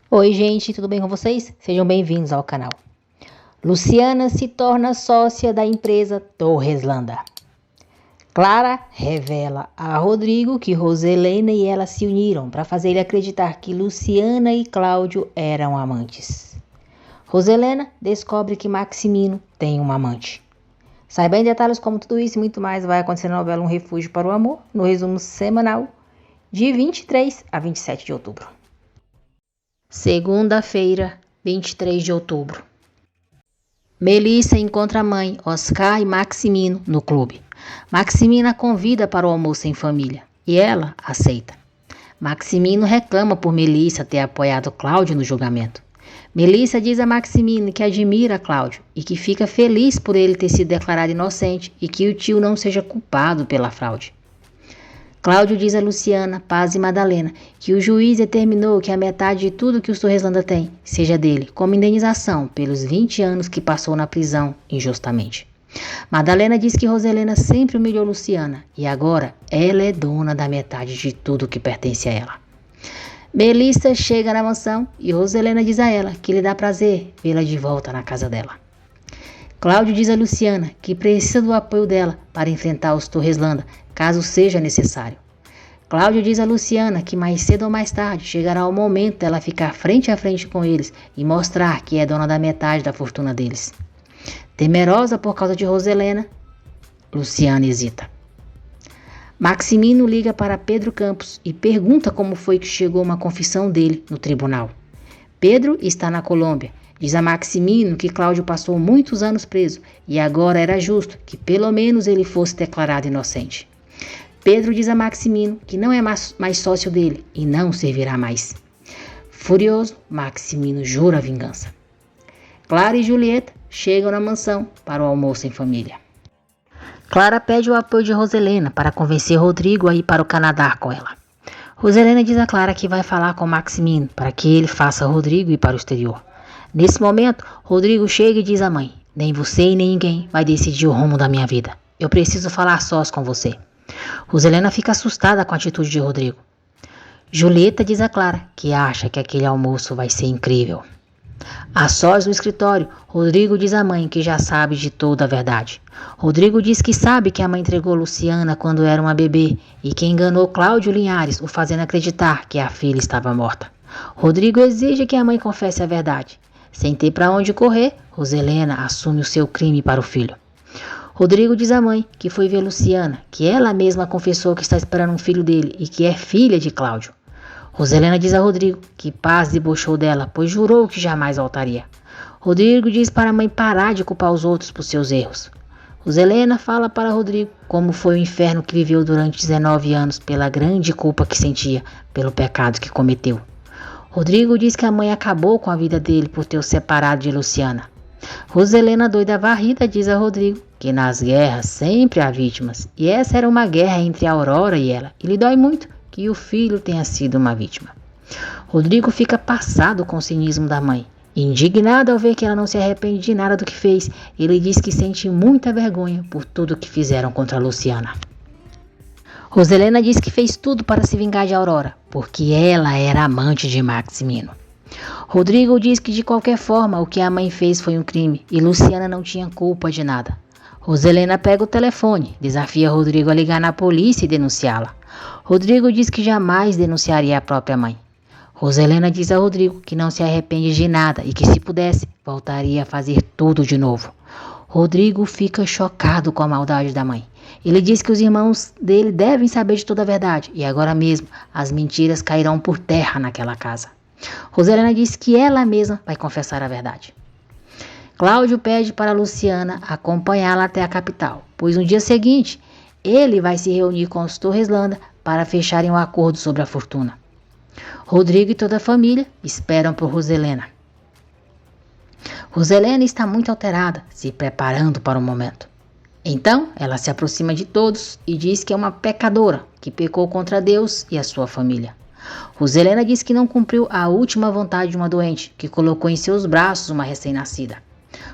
Oi, gente, tudo bem com vocês? Sejam bem-vindos ao canal. Luciana se torna sócia da empresa Torreslanda. Clara revela a Rodrigo que Roselena e ela se uniram para fazer ele acreditar que Luciana e Cláudio eram amantes. Roselena descobre que Maximino tem uma amante. Saiba em detalhes como tudo isso e muito mais vai acontecer na novela Um Refúgio para o Amor, no resumo semanal de 23 a 27 de outubro. Segunda-feira, 23 de outubro. Melissa encontra a mãe, Oscar e Maximino no clube. Maximino a convida para o almoço em família e ela aceita. Maximino reclama por Melissa ter apoiado Cláudio no julgamento. Melissa diz a Maximino que admira Cláudio e que fica feliz por ele ter sido declarado inocente e que o tio não seja culpado pela fraude. Cláudio diz a Luciana, Paz e Madalena que o juiz determinou que a metade de tudo que o Torreslanda tem seja dele, como indenização pelos 20 anos que passou na prisão injustamente. Madalena diz que Roselena sempre humilhou Luciana e agora ela é dona da metade de tudo que pertence a ela. Melissa chega na mansão e Roselena diz a ela que lhe dá prazer vê-la de volta na casa dela. Cláudio diz a Luciana que precisa do apoio dela para enfrentar os Torreslanda, caso seja necessário. Cláudio diz a Luciana que mais cedo ou mais tarde chegará o momento dela ficar frente a frente com eles e mostrar que é dona da metade da fortuna deles. Temerosa por causa de Roselena, Luciana hesita. Maximino liga para Pedro Campos e pergunta como foi que chegou uma confissão dele no tribunal. Pedro está na Colômbia. Diz a Maximino que Cláudio passou muitos anos preso e agora era justo que pelo menos ele fosse declarado inocente. Pedro diz a Maximino que não é mais sócio dele e não servirá mais. Furioso, Maximino jura vingança. Clara e Julieta chegam na mansão para o almoço em família. Clara pede o apoio de Roselena para convencer Rodrigo a ir para o Canadá com ela. Roselena diz a Clara que vai falar com Maximino para que ele faça Rodrigo ir para o exterior. Nesse momento, Rodrigo chega e diz à mãe: nem você e nem ninguém vai decidir o rumo da minha vida. Eu preciso falar sós com você. Roselena fica assustada com a atitude de Rodrigo. Julieta diz a Clara que acha que aquele almoço vai ser incrível. A sós no escritório, Rodrigo diz à mãe que já sabe de toda a verdade. Rodrigo diz que sabe que a mãe entregou Luciana quando era uma bebê e que enganou Cláudio Linhares, o fazendo acreditar que a filha estava morta. Rodrigo exige que a mãe confesse a verdade. Sem ter para onde correr, Roselena assume o seu crime para o filho. Rodrigo diz à mãe que foi ver Luciana, que ela mesma confessou que está esperando um filho dele e que é filha de Cláudio. Roselena diz a Rodrigo que Paz debochou dela, pois jurou que jamais voltaria. Rodrigo diz para a mãe parar de culpar os outros por seus erros. Roselena fala para Rodrigo como foi o inferno que viveu durante 19 anos pela grande culpa que sentia pelo pecado que cometeu. Rodrigo diz que a mãe acabou com a vida dele por ter o separado de Luciana. Roselena, doida varrida, diz a Rodrigo que nas guerras sempre há vítimas, e essa era uma guerra entre a Aurora e ela, e lhe dói muito que o filho tenha sido uma vítima. Rodrigo fica passado com o cinismo da mãe. Indignado ao ver que ela não se arrepende de nada do que fez, ele diz que sente muita vergonha por tudo que fizeram contra Luciana. Roselena diz que fez tudo para se vingar de Aurora, porque ela era amante de Maximino. Rodrigo diz que de qualquer forma o que a mãe fez foi um crime e Luciana não tinha culpa de nada. Roselena pega o telefone, desafia Rodrigo a ligar na polícia e denunciá-la. Rodrigo diz que jamais denunciaria a própria mãe. Roselena diz a Rodrigo que não se arrepende de nada e que se pudesse, voltaria a fazer tudo de novo. Rodrigo fica chocado com a maldade da mãe. Ele diz que os irmãos dele devem saber de toda a verdade e agora mesmo as mentiras cairão por terra naquela casa. Roselena diz que ela mesma vai confessar a verdade. Cláudio pede para Luciana acompanhá-la até a capital, pois no dia seguinte ele vai se reunir com os Torreslanda para fecharem um acordo sobre a fortuna. Rodrigo e toda a família esperam por Roselena. Roselena está muito alterada, se preparando para o momento. Então, ela se aproxima de todos e diz que é uma pecadora, que pecou contra Deus e a sua família. Roselena diz que não cumpriu a última vontade de uma doente, que colocou em seus braços uma recém-nascida.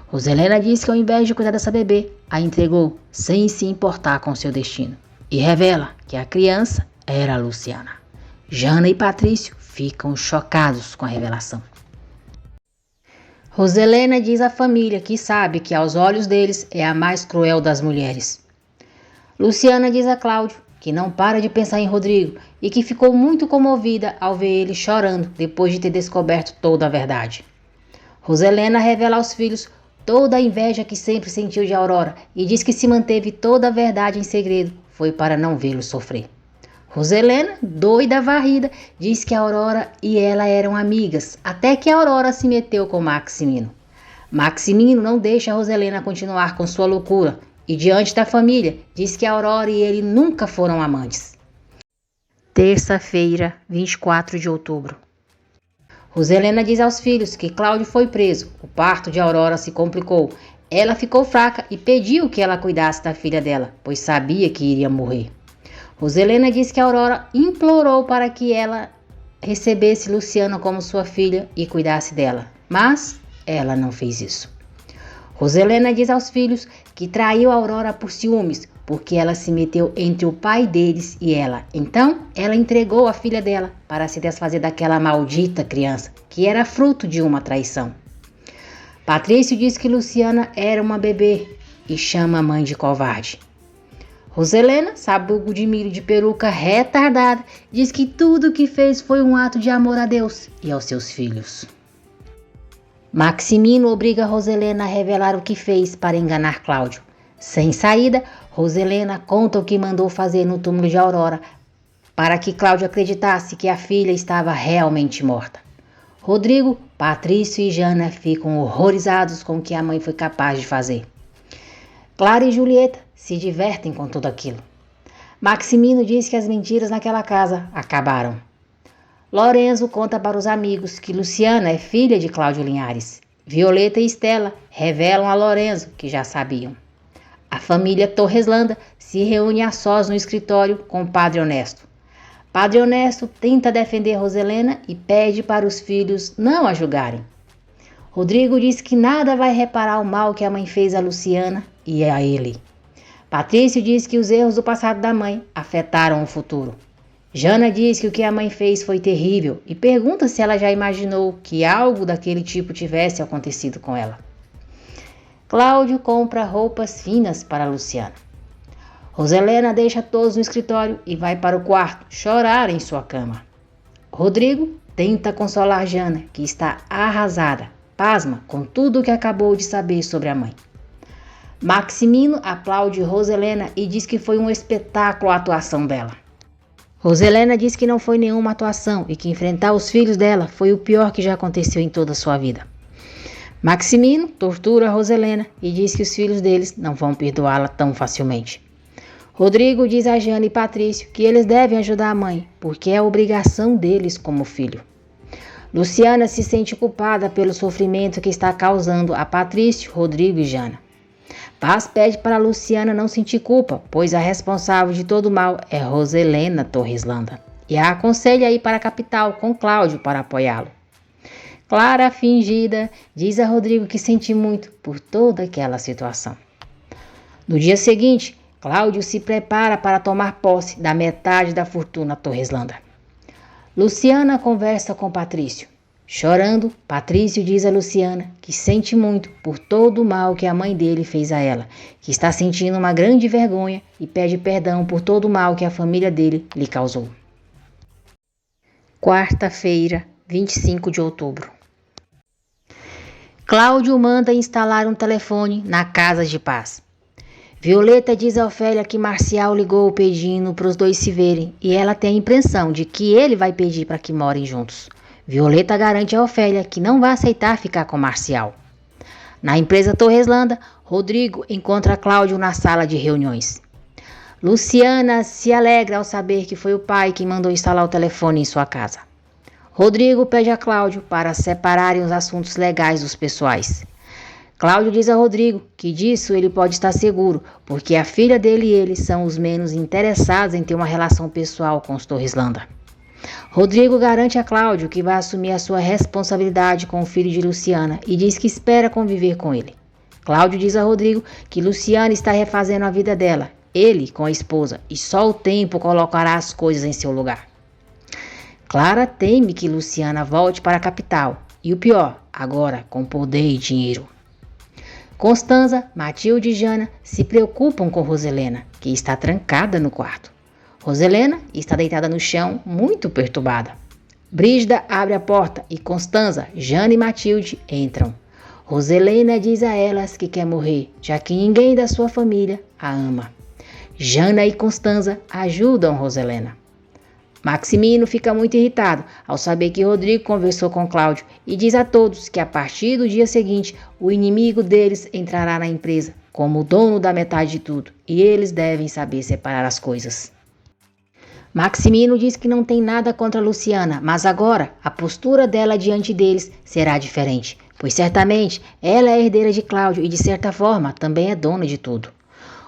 Roselena diz que ao invés de cuidar dessa bebê, a entregou sem se importar com seu destino. E revela que a criança era a Luciana. Jana e Patrício ficam chocados com a revelação. Roselena diz à família que sabe que aos olhos deles é a mais cruel das mulheres. Luciana diz a Cláudio que não para de pensar em Rodrigo e que ficou muito comovida ao ver ele chorando depois de ter descoberto toda a verdade. Roselena revela aos filhos toda a inveja que sempre sentiu de Aurora e diz que se manteve toda a verdade em segredo foi para não vê-lo sofrer. Roselena, doida varrida, diz que a Aurora e ela eram amigas, até que a Aurora se meteu com Maximino. Maximino não deixa a Roselena continuar com sua loucura e, diante da família, diz que a Aurora e ele nunca foram amantes. Terça-feira, 24 de outubro. Roselena diz aos filhos que Cláudio foi preso, o parto de Aurora se complicou. Ela ficou fraca e pediu que ela cuidasse da filha dela, pois sabia que iria morrer. Roselena diz que a Aurora implorou para que ela recebesse Luciana como sua filha e cuidasse dela, mas ela não fez isso. Roselena diz aos filhos que traiu a Aurora por ciúmes, porque ela se meteu entre o pai deles e ela. Então, ela entregou a filha dela para se desfazer daquela maldita criança, que era fruto de uma traição. Patrício diz que Luciana era uma bebê e chama a mãe de covarde. Roselena, sabugo de milho de peruca retardada, diz que tudo o que fez foi um ato de amor a Deus e aos seus filhos. Maximino obriga Roselena a revelar o que fez para enganar Cláudio. Sem saída, Roselena conta o que mandou fazer no túmulo de Aurora para que Cláudio acreditasse que a filha estava realmente morta. Rodrigo, Patrício e Jana ficam horrorizados com o que a mãe foi capaz de fazer. Clara e Julieta se divertem com tudo aquilo. Maximino diz que as mentiras naquela casa acabaram. Lorenzo conta para os amigos que Luciana é filha de Cláudio Linhares. Violeta e Estela revelam a Lorenzo que já sabiam. A família Torreslanda se reúne a sós no escritório com o Padre Honesto. Padre Honesto tenta defender Roselena e pede para os filhos não a julgarem. Rodrigo diz que nada vai reparar o mal que a mãe fez a Luciana e a ele. Patrício diz que os erros do passado da mãe afetaram o futuro. Jana diz que o que a mãe fez foi terrível e pergunta se ela já imaginou que algo daquele tipo tivesse acontecido com ela. Cláudio compra roupas finas para Luciana. Roselena deixa todos no escritório e vai para o quarto chorar em sua cama. Rodrigo tenta consolar Jana, que está arrasada, pasma com tudo o que acabou de saber sobre a mãe. Maximino aplaude Roselena e diz que foi um espetáculo a atuação dela. Roselena diz que não foi nenhuma atuação e que enfrentar os filhos dela foi o pior que já aconteceu em toda a sua vida. Maximino tortura Roselena e diz que os filhos deles não vão perdoá-la tão facilmente. Rodrigo diz a Jana e Patrício que eles devem ajudar a mãe, porque é a obrigação deles como filho. Luciana se sente culpada pelo sofrimento que está causando a Patrício, Rodrigo e Jana. Paz pede para Luciana não sentir culpa, pois a responsável de todo o mal é Roselena Torreslanda, e a aconselha a ir para a capital com Cláudio para apoiá-lo. Clara, fingida, diz a Rodrigo que sente muito por toda aquela situação. No dia seguinte, Cláudio se prepara para tomar posse da metade da fortuna Torreslanda. Luciana conversa com Patrício. Chorando, Patrício diz a Luciana que sente muito por todo o mal que a mãe dele fez a ela, que está sentindo uma grande vergonha e pede perdão por todo o mal que a família dele lhe causou. Quarta-feira, 25 de outubro. Cláudio manda instalar um telefone na casa de paz. Violeta diz a Ofélia que Marcial ligou pedindo para os dois se verem e ela tem a impressão de que ele vai pedir para que morem juntos. Violeta garante a Ofélia que não vai aceitar ficar com Marcial. Na empresa Torreslanda, Rodrigo encontra Cláudio na sala de reuniões. Luciana se alegra ao saber que foi o pai que mandou instalar o telefone em sua casa. Rodrigo pede a Cláudio para separarem os assuntos legais dos pessoais. Cláudio diz a Rodrigo que disso ele pode estar seguro, porque a filha dele e ele são os menos interessados em ter uma relação pessoal com os Torreslanda. Rodrigo garante a Cláudio que vai assumir a sua responsabilidade com o filho de Luciana e diz que espera conviver com ele. Cláudio diz a Rodrigo que Luciana está refazendo a vida dela, ele com a esposa, e só o tempo colocará as coisas em seu lugar. Clara teme que Luciana volte para a capital. E o pior, agora com poder e dinheiro. Constanza, Matilde e Jana se preocupam com Roselena, que está trancada no quarto. Roselena está deitada no chão, muito perturbada. Brígida abre a porta e Constanza, Jana e Matilde entram. Roselena diz a elas que quer morrer, já que ninguém da sua família a ama. Jana e Constanza ajudam Roselena. Maximino fica muito irritado ao saber que Rodrigo conversou com Cláudio e diz a todos que a partir do dia seguinte o inimigo deles entrará na empresa como o dono da metade de tudo e eles devem saber separar as coisas. Maximino diz que não tem nada contra Luciana, mas agora a postura dela diante deles será diferente, pois certamente ela é herdeira de Cláudio e de certa forma também é dona de tudo.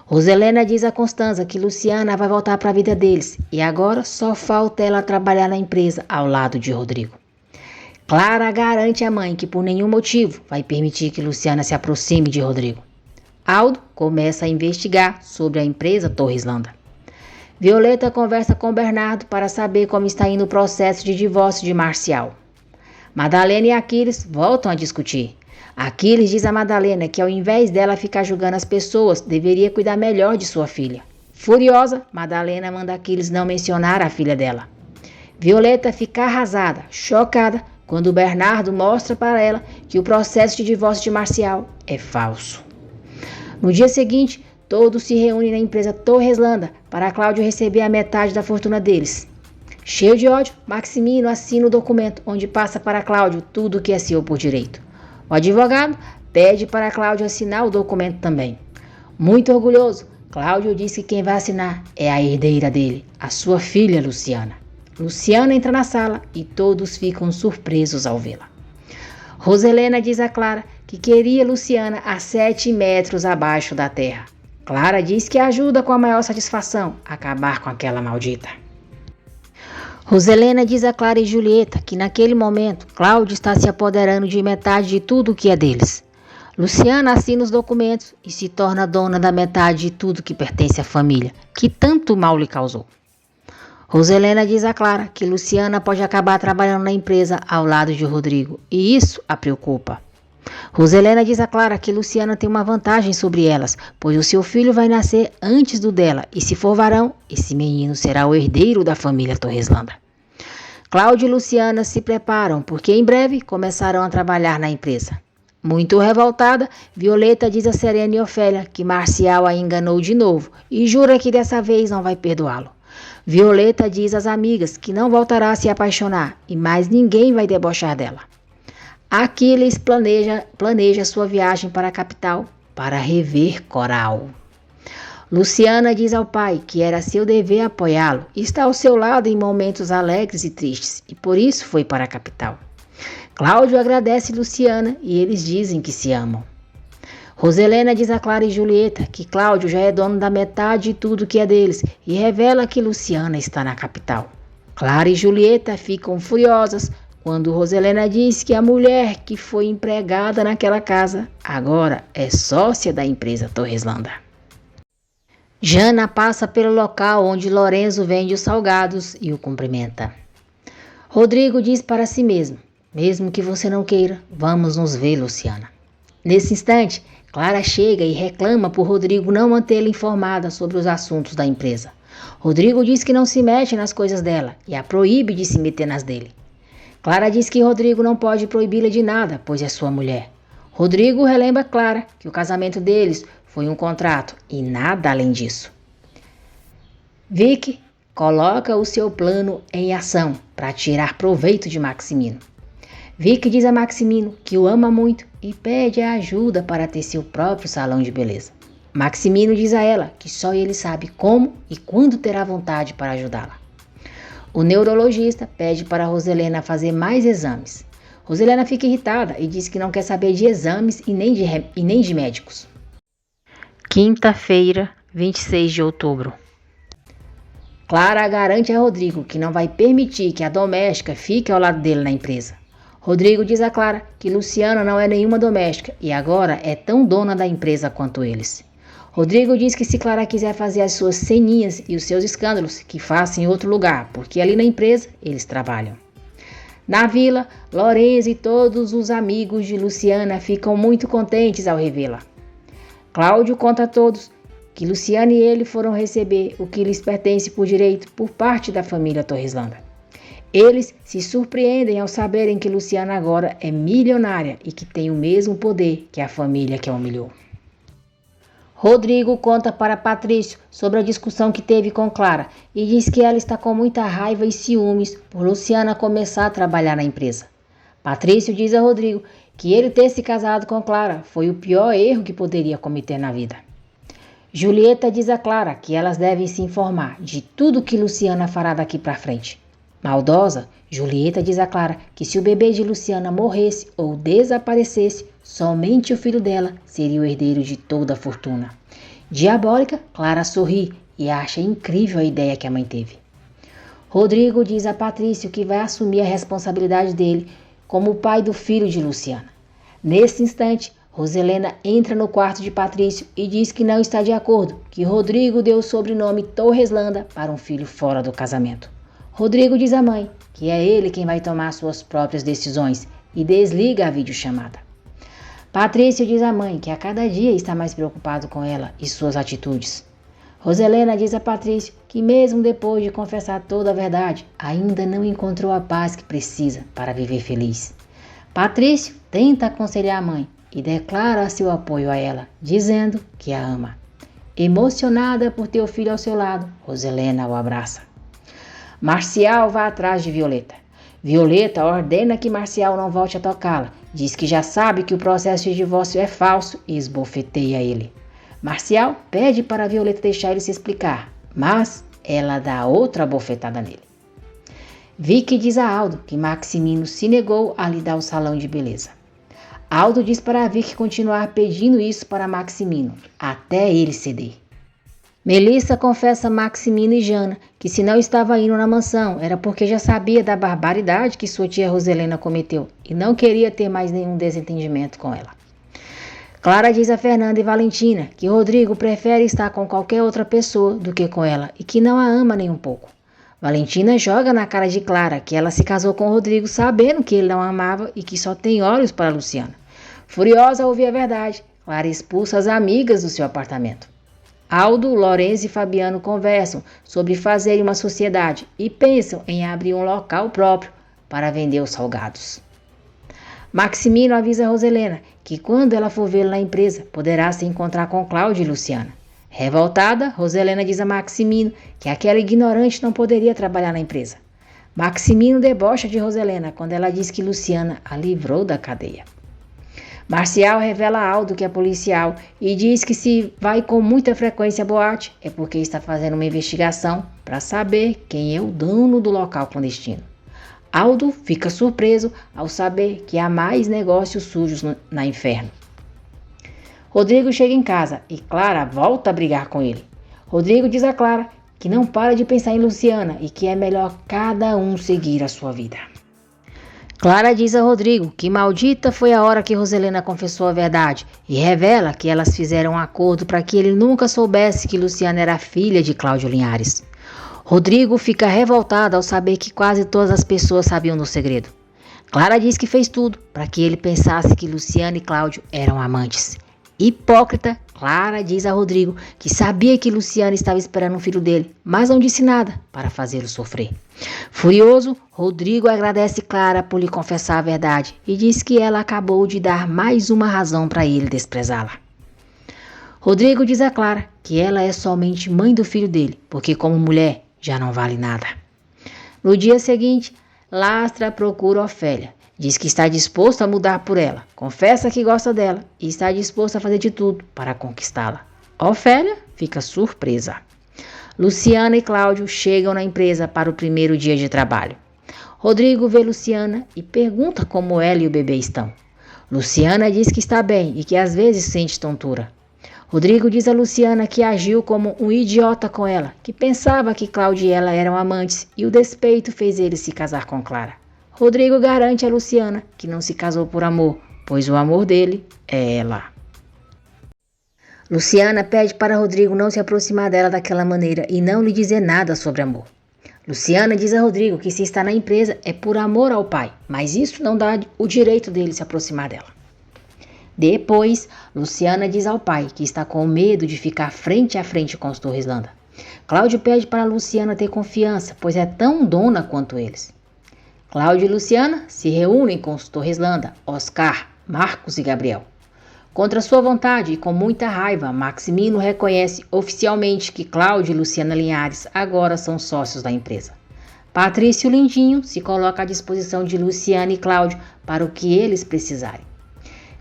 Roselena diz a Constanza que Luciana vai voltar para a vida deles e agora só falta ela trabalhar na empresa ao lado de Rodrigo. Clara garante à mãe que por nenhum motivo vai permitir que Luciana se aproxime de Rodrigo. Aldo começa a investigar sobre a empresa Torreslanda. Violeta conversa com Bernardo para saber como está indo o processo de divórcio de Marcial. Madalena e Aquiles voltam a discutir. Aquiles diz a Madalena que ao invés dela ficar julgando as pessoas, deveria cuidar melhor de sua filha. Furiosa, Madalena manda Aquiles não mencionar a filha dela. Violeta fica arrasada, chocada, quando Bernardo mostra para ela que o processo de divórcio de Marcial é falso. No dia seguinte, todos se reúnem na empresa Torreslanda para Cláudio receber a metade da fortuna deles. Cheio de ódio, Maximino assina o documento onde passa para Cláudio tudo o que é seu por direito. O advogado pede para Cláudio assinar o documento também. Muito orgulhoso, Cláudio diz que quem vai assinar é a herdeira dele, a sua filha Luciana. Luciana entra na sala e todos ficam surpresos ao vê-la. Roselena diz a Clara que queria Luciana a 7 metros abaixo da terra. Clara diz que ajuda com a maior satisfação a acabar com aquela maldita. Roselena diz a Clara e Julieta que naquele momento Cláudio está se apoderando de metade de tudo que é deles. Luciana assina os documentos e se torna dona da metade de tudo que pertence à família, que tanto mal lhe causou. Roselena diz a Clara que Luciana pode acabar trabalhando na empresa ao lado de Rodrigo e isso a preocupa. Roselena diz a Clara que Luciana tem uma vantagem sobre elas, pois o seu filho vai nascer antes do dela e se for varão, esse menino será o herdeiro da família Torreslanda. Cláudio e Luciana se preparam porque em breve começarão a trabalhar na empresa. Muito revoltada, Violeta diz a Serena e Ofélia que Marcial a enganou de novo e jura que dessa vez não vai perdoá-lo. Violeta diz às amigas que não voltará a se apaixonar e mais ninguém vai debochar dela. Aquiles planeja sua viagem para a capital para rever Coral. Luciana diz ao pai que era seu dever apoiá-lo e está ao seu lado em momentos alegres e tristes e por isso foi para a capital. Cláudio agradece Luciana e eles dizem que se amam. Roselena diz a Clara e Julieta que Cláudio já é dono da metade de tudo que é deles e revela que Luciana está na capital. Clara e Julieta ficam furiosas quando Roselena diz que a mulher que foi empregada naquela casa agora é sócia da empresa Torreslanda. Jana passa pelo local onde Lorenzo vende os salgados e o cumprimenta. Rodrigo diz para si mesmo: mesmo que você não queira, vamos nos ver, Luciana. Nesse instante, Clara chega e reclama por Rodrigo não mantê-la informada sobre os assuntos da empresa. Rodrigo diz que não se mete nas coisas dela e a proíbe de se meter nas dele. Clara diz que Rodrigo não pode proibi-la de nada, pois é sua mulher. Rodrigo relembra Clara que o casamento deles foi um contrato e nada além disso. Vicky coloca o seu plano em ação para tirar proveito de Maximino. Vicky diz a Maximino que o ama muito e pede ajuda para ter seu próprio salão de beleza. Maximino diz a ela que só ele sabe como e quando terá vontade para ajudá-la. O neurologista pede para Roselena fazer mais exames. Roselena fica irritada e diz que não quer saber de exames e nem de médicos. Quinta-feira, 26 de outubro. Clara garante a Rodrigo que não vai permitir que a doméstica fique ao lado dele na empresa. Rodrigo diz a Clara que Luciana não é nenhuma doméstica e agora é tão dona da empresa quanto eles. Rodrigo diz que se Clara quiser fazer as suas ceninhas e os seus escândalos, que faça em outro lugar, porque ali na empresa eles trabalham. Na vila, Lorenzo e todos os amigos de Luciana ficam muito contentes ao revê-la. Cláudio conta a todos que Luciana e ele foram receber o que lhes pertence por direito por parte da família Torreslanda. Eles se surpreendem ao saberem que Luciana agora é milionária e que tem o mesmo poder que a família que a humilhou. Rodrigo conta para Patrício sobre a discussão que teve com Clara e diz que ela está com muita raiva e ciúmes por Luciana começar a trabalhar na empresa. Patrício diz a Rodrigo que ele ter se casado com Clara foi o pior erro que poderia cometer na vida. Julieta diz a Clara que elas devem se informar de tudo que Luciana fará daqui para frente. Maldosa, Julieta diz a Clara que se o bebê de Luciana morresse ou desaparecesse, somente o filho dela seria o herdeiro de toda a fortuna. Diabólica, Clara sorri e acha incrível a ideia que a mãe teve. Rodrigo diz a Patrício que vai assumir a responsabilidade dele como o pai do filho de Luciana. Nesse instante, Roselena entra no quarto de Patrício e diz que não está de acordo, que Rodrigo deu o sobrenome Torreslanda para um filho fora do casamento. Rodrigo diz à mãe que é ele quem vai tomar suas próprias decisões e desliga a videochamada. Patrício diz à mãe que a cada dia está mais preocupado com ela e suas atitudes. Roselena diz a Patrício que mesmo depois de confessar toda a verdade, ainda não encontrou a paz que precisa para viver feliz. Patrício tenta aconselhar a mãe e declara seu apoio a ela, dizendo que a ama. Emocionada por ter o filho ao seu lado, Roselena o abraça. Marcial vai atrás de Violeta. Violeta ordena que Marcial não volte a tocá-la, diz que já sabe que o processo de divórcio é falso e esbofeteia ele. Marcial pede para Violeta deixar ele se explicar, mas ela dá outra bofetada nele. Vicky diz a Aldo que Maximino se negou a lhe dar o salão de beleza. Aldo diz para Vicky continuar pedindo isso para Maximino, até ele ceder. Melissa confessa a Maximino e Jana que se não estava indo na mansão era porque já sabia da barbaridade que sua tia Roselena cometeu e não queria ter mais nenhum desentendimento com ela. Clara diz a Fernanda e Valentina que Rodrigo prefere estar com qualquer outra pessoa do que com ela e que não a ama nem um pouco. Valentina joga na cara de Clara que ela se casou com Rodrigo sabendo que ele não a amava e que só tem olhos para Luciana. Furiosa ao ouvir a verdade, Clara expulsa as amigas do seu apartamento. Aldo, Lorenzo e Fabiano conversam sobre fazer uma sociedade e pensam em abrir um local próprio para vender os salgados. Maximino avisa a Roselena que quando ela for vê-lo na empresa, poderá se encontrar com Cláudia e Luciana. Revoltada, Roselena diz a Maximino que aquela ignorante não poderia trabalhar na empresa. Maximino debocha de Roselena quando ela diz que Luciana a livrou da cadeia. Marcial revela a Aldo que é policial e diz que se vai com muita frequência à boate é porque está fazendo uma investigação para saber quem é o dono do local clandestino. Aldo fica surpreso ao saber que há mais negócios sujos na Inferno. Rodrigo chega em casa e Clara volta a brigar com ele. Rodrigo diz a Clara que não para de pensar em Luciana e que é melhor cada um seguir a sua vida. Clara diz a Rodrigo que maldita foi a hora que Roselena confessou a verdade e revela que elas fizeram um acordo para que ele nunca soubesse que Luciana era filha de Cláudio Linhares. Rodrigo fica revoltado ao saber que quase todas as pessoas sabiam do segredo. Clara diz que fez tudo para que ele pensasse que Luciana e Cláudio eram amantes. Hipócrita, Clara diz a Rodrigo que sabia que Luciana estava esperando um filho dele, mas não disse nada para fazê-lo sofrer. Furioso, Rodrigo agradece Clara por lhe confessar a verdade e diz que ela acabou de dar mais uma razão para ele desprezá-la. Rodrigo diz a Clara que ela é somente mãe do filho dele, porque como mulher já não vale nada. No dia seguinte, Lastra procura Ofélia. Diz que está disposto a mudar por ela, confessa que gosta dela e está disposto a fazer de tudo para conquistá-la. Ofélia fica surpresa. Luciana e Cláudio chegam na empresa para o primeiro dia de trabalho. Rodrigo vê Luciana e pergunta como ela e o bebê estão. Luciana diz que está bem e que às vezes sente tontura. Rodrigo diz a Luciana que agiu como um idiota com ela, que pensava que Cláudio e ela eram amantes e o despeito fez ele se casar com Clara. Rodrigo garante a Luciana que não se casou por amor, pois o amor dele é ela. Luciana pede para Rodrigo não se aproximar dela daquela maneira e não lhe dizer nada sobre amor. Luciana diz a Rodrigo que se está na empresa é por amor ao pai, mas isso não dá o direito dele se aproximar dela. Depois, Luciana diz ao pai que está com medo de ficar frente a frente com os Torreslanda. Cláudio pede para Luciana ter confiança, pois é tão dona quanto eles. Cláudio e Luciana se reúnem com os Torreslanda, Oscar, Marcos e Gabriel. Contra sua vontade e com muita raiva, Maximino reconhece oficialmente que Cláudio e Luciana Linhares agora são sócios da empresa. Patrício Lindinho se coloca à disposição de Luciana e Cláudio para o que eles precisarem.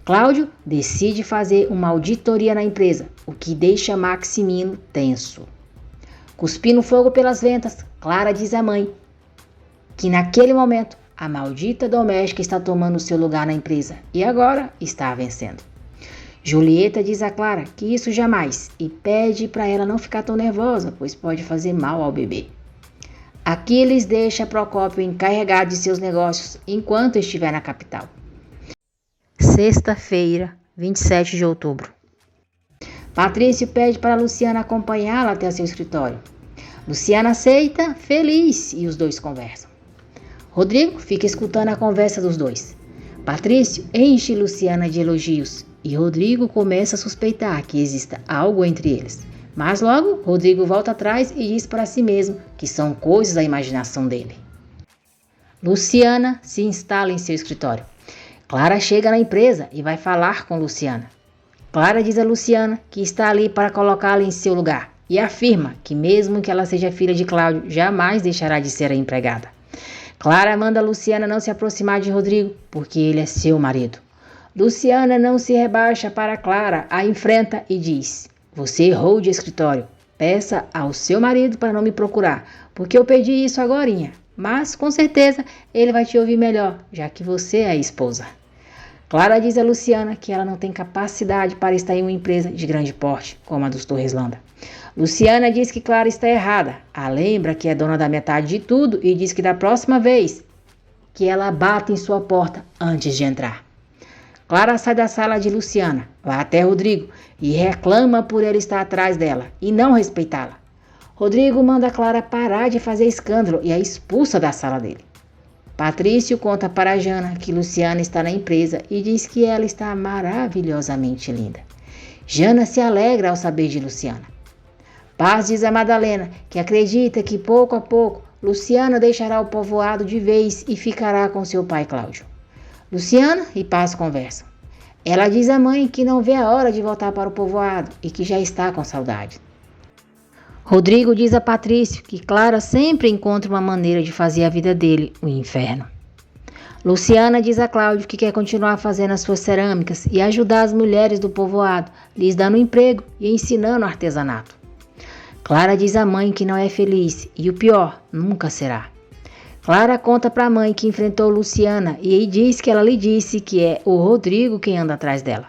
Cláudio decide fazer uma auditoria na empresa, o que deixa Maximino tenso. Cuspindo fogo pelas ventas, Clara diz à mãe que naquele momento a maldita doméstica está tomando seu lugar na empresa e agora está vencendo. Julieta diz a Clara que isso jamais e pede para ela não ficar tão nervosa, pois pode fazer mal ao bebê. Aquiles deixa Procópio encarregado de seus negócios enquanto estiver na capital. Sexta-feira, 27 de outubro. Patrício pede para Luciana acompanhá-la até seu escritório. Luciana aceita, feliz, e os dois conversam. Rodrigo fica escutando a conversa dos dois. Patrício enche Luciana de elogios e Rodrigo começa a suspeitar que exista algo entre eles. Mas logo, Rodrigo volta atrás e diz para si mesmo que são coisas da imaginação dele. Luciana se instala em seu escritório. Clara chega na empresa e vai falar com Luciana. Clara diz a Luciana que está ali para colocá-la em seu lugar e afirma que mesmo que ela seja filha de Cláudio, jamais deixará de ser a empregada. Clara manda Luciana não se aproximar de Rodrigo, porque ele é seu marido. Luciana não se rebaixa para Clara, a enfrenta e diz: "Você errou de escritório. Peça ao seu marido para não me procurar, porque eu pedi isso agorinha. Mas, com certeza, ele vai te ouvir melhor, já que você é a esposa." Clara diz a Luciana que ela não tem capacidade para estar em uma empresa de grande porte, como a dos Torreslanda. Luciana diz que Clara está errada. A lembra que é dona da metade de tudo e diz que da próxima vez que ela bata em sua porta antes de entrar. Clara sai da sala de Luciana, vai até Rodrigo e reclama por ele estar atrás dela e não respeitá-la. Rodrigo manda Clara parar de fazer escândalo e a expulsa da sala dele. Patrício conta para Jana que Luciana está na empresa e diz que ela está maravilhosamente linda. Jana se alegra ao saber de Luciana. Paz diz a Madalena que acredita que pouco a pouco Luciana deixará o povoado de vez e ficará com seu pai Cláudio. Luciana e Paz conversam. Ela diz à mãe que não vê a hora de voltar para o povoado e que já está com saudade. Rodrigo diz a Patrício que Clara sempre encontra uma maneira de fazer a vida dele um inferno. Luciana diz a Cláudio que quer continuar fazendo as suas cerâmicas e ajudar as mulheres do povoado, lhes dando emprego e ensinando artesanato. Clara diz à mãe que não é feliz e o pior, nunca será. Clara conta para a mãe que enfrentou Luciana e diz que ela lhe disse que é o Rodrigo quem anda atrás dela.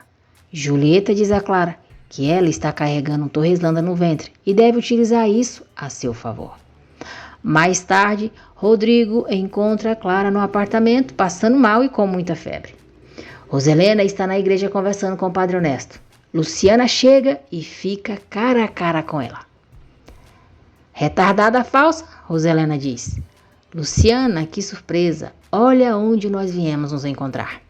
Julieta diz a Clara que ela está carregando um Torreslanda no ventre e deve utilizar isso a seu favor. Mais tarde, Rodrigo encontra Clara no apartamento, passando mal e com muita febre. Roselena está na igreja conversando com o Padre Honesto. Luciana chega e fica cara a cara com ela. Retardada falsa, Roselena diz. Luciana, que surpresa! Olha onde nós viemos nos encontrar.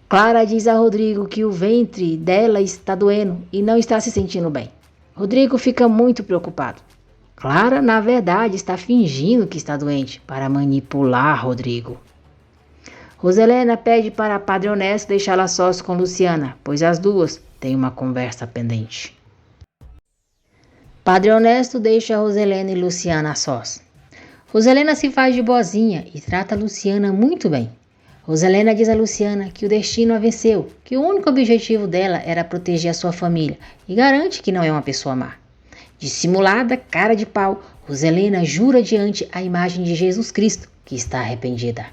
Clara diz a Rodrigo que o ventre dela está doendo e não está se sentindo bem. Rodrigo fica muito preocupado. Clara, na verdade, está fingindo que está doente para manipular Rodrigo. Roselena pede para Padre Honesto deixá-la sós com Luciana, pois as duas têm uma conversa pendente. Padre Honesto deixa Roselena e Luciana a sós. Roselena se faz de boazinha e trata Luciana muito bem. Roselena diz a Luciana que o destino a venceu, que o único objetivo dela era proteger a sua família e garante que não é uma pessoa má. Dissimulada, cara de pau, Roselena jura diante a imagem de Jesus Cristo que está arrependida.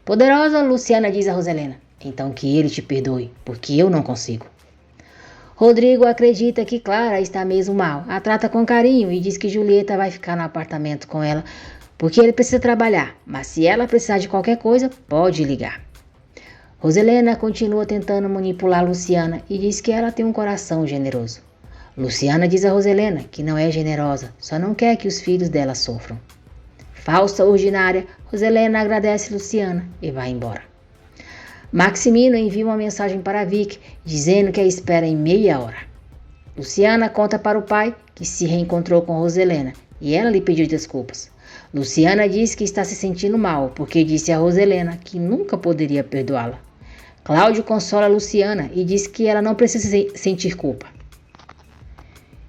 Poderosa, Luciana diz a Roselena, então que ele te perdoe, porque eu não consigo. Rodrigo acredita que Clara está mesmo mal, a trata com carinho e diz que Julieta vai ficar no apartamento com ela porque ele precisa trabalhar, mas se ela precisar de qualquer coisa, pode ligar. Roselena continua tentando manipular Luciana e diz que ela tem um coração generoso. Luciana diz a Roselena que não é generosa, só não quer que os filhos dela sofram. Falsa ordinária, Roselena agradece Luciana e vai embora. Maximino envia uma mensagem para Vic, dizendo que a espera em meia hora. Luciana conta para o pai que se reencontrou com Roselena e ela lhe pediu desculpas. Luciana diz que está se sentindo mal porque disse a Roselena que nunca poderia perdoá-la. Cláudio consola Luciana e diz que ela não precisa sentir culpa.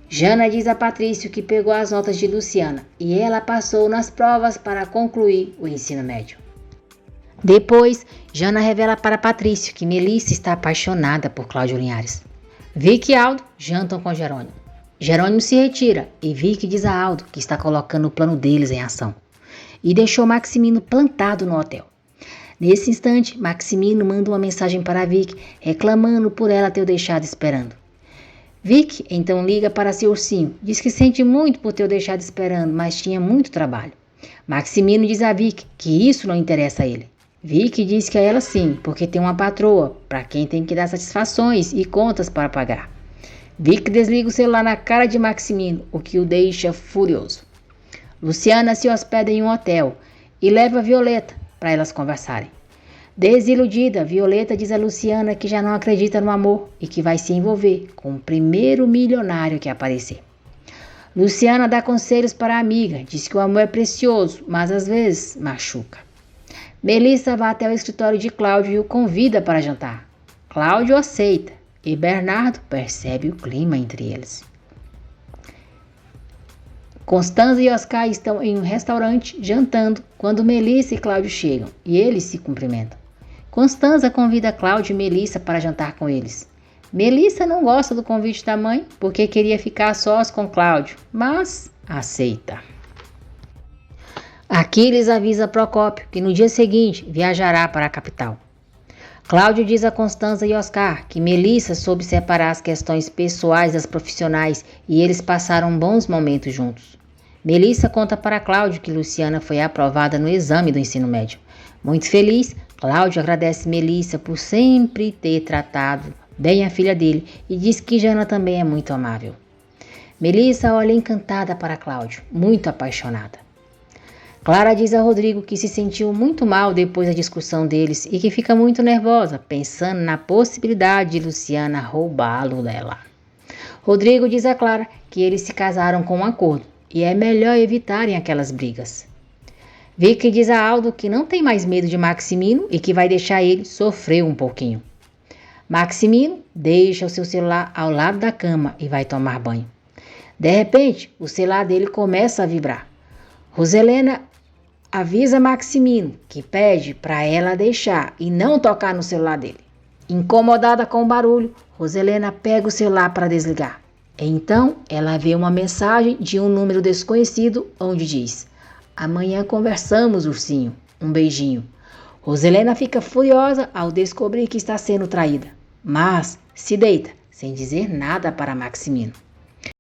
Jana diz a Patrício que pegou as notas de Luciana e ela passou nas provas para concluir o ensino médio. Depois, Jana revela para Patrício que Melissa está apaixonada por Cláudio Linhares. Vic e Aldo jantam com Jerônimo. Jerônimo se retira e Vic diz a Aldo que está colocando o plano deles em ação. E deixou Maximino plantado no hotel. Nesse instante, Maximino manda uma mensagem para Vic, reclamando por ela ter o deixado esperando. Vic então liga para seu ursinho, diz que sente muito por ter o deixado esperando, mas tinha muito trabalho. Maximino diz a Vic que isso não interessa a ele. Vic diz que a ela sim, porque tem uma patroa, para quem tem que dar satisfações e contas para pagar. Vic desliga o celular na cara de Maximino, o que o deixa furioso. Luciana se hospeda em um hotel e leva Violeta para elas conversarem. Desiludida, Violeta diz a Luciana que já não acredita no amor e que vai se envolver com o primeiro milionário que aparecer. Luciana dá conselhos para a amiga, diz que o amor é precioso, mas às vezes machuca. Melissa vai até o escritório de Cláudio e o convida para jantar. Cláudio aceita e Bernardo percebe o clima entre eles. Constanza e Oscar estão em um restaurante jantando quando Melissa e Cláudio chegam e eles se cumprimentam. Constanza convida Cláudio e Melissa para jantar com eles. Melissa não gosta do convite da mãe porque queria ficar a sós com Cláudio, mas aceita. Aquiles avisa Procópio que no dia seguinte viajará para a capital. Cláudio diz a Constanza e Oscar que Melissa soube separar as questões pessoais das profissionais e eles passaram bons momentos juntos. Melissa conta para Cláudio que Luciana foi aprovada no exame do ensino médio. Muito feliz, Cláudio agradece Melissa por sempre ter tratado bem a filha dele e diz que Jana também é muito amável. Melissa olha encantada para Cláudio, muito apaixonada. Clara diz a Rodrigo que se sentiu muito mal depois da discussão deles e que fica muito nervosa, pensando na possibilidade de Luciana roubá-lo dela. Rodrigo diz a Clara que eles se casaram com um acordo e é melhor evitarem aquelas brigas. Vicky diz a Aldo que não tem mais medo de Maximino e que vai deixar ele sofrer um pouquinho. Maximino deixa o seu celular ao lado da cama e vai tomar banho. De repente, o celular dele começa a vibrar. Roselena avisa Maximino que pede para ela deixar e não tocar no celular dele. Incomodada com o barulho, Roselena pega o celular para desligar. Então, ela vê uma mensagem de um número desconhecido onde diz: "Amanhã conversamos, ursinho. Um beijinho." Roselena fica furiosa ao descobrir que está sendo traída, mas se deita, sem dizer nada para Maximino.